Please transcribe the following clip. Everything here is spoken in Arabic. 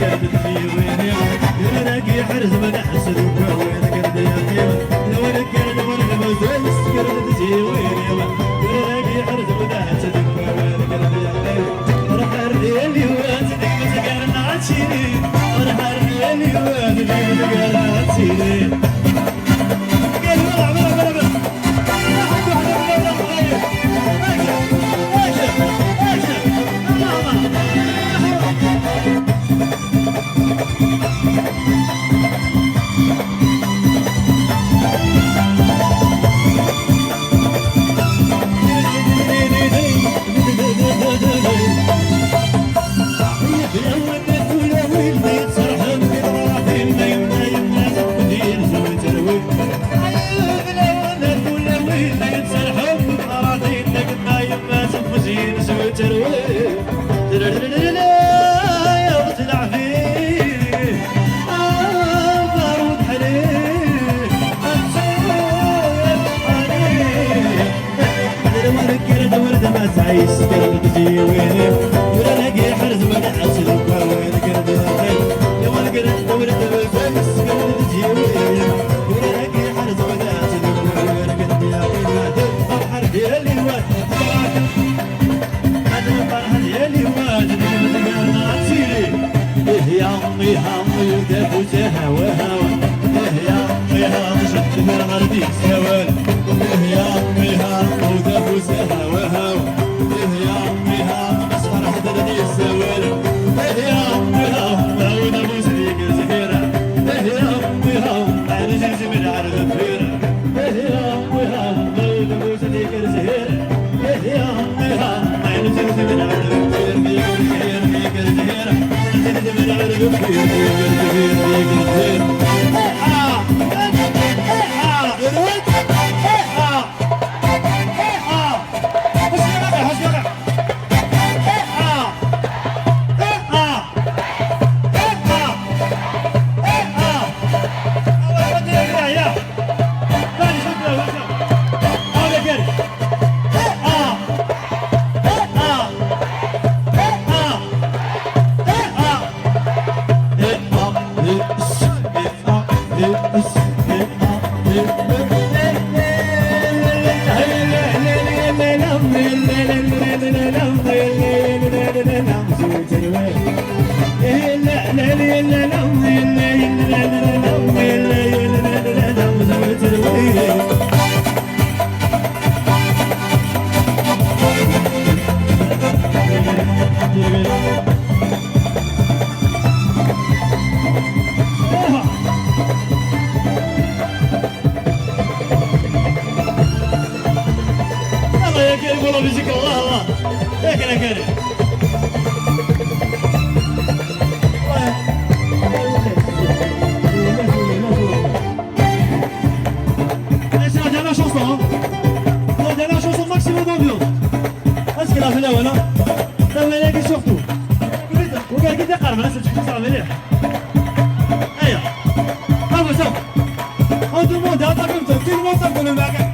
كرد تجيويني يراكي حرز من حسد وين كرد يقيم وين كرد وين بزوج كرد تجيويني يراكي حرز من حسد وين كرد يقيم راح اريني وازدك مسكر نعشيني راح اريني وازدك مسكر نعشيني عايش كرد تجيويني ولا لاقي حرز ما نحسد وين كرد يقيم يا ولد كرد ولد بزوج كرد تجيويني ولا لاقي حرز ما نحسد وين كرد يقيم الفرحة ديالي واحد هذا الفرحة ديالي واحد اللي عطيلي يا عمي عمي ودافوتها وهوا يا عمي عمي شد في الغربي سوال يا عمي عمي ودافوتها وهوا يا عمي عمي بس فرحة دني السوال يا عمي عمي عود ابو صديق زهيرة يا عمي عمي على جنزي من عرض فيرة يا عمي عمي عود ابو صديق زهيرة يا عمي عمي على جنزي من عرض فيرة زهيرة جنزي من عرض فيرة والله بيجيك الله الله هيك انا كاري C'est la dernière chanson, hein? La dernière chanson maximum d'ambiance. Est-ce qu'elle a fait là ou non? Ça va aller surtout. وقاعد كده قرب الناس تشوف صعب عليه. ايوه. bravo ça. On demande à ta comme ça, tout le monde t'appelle le mec.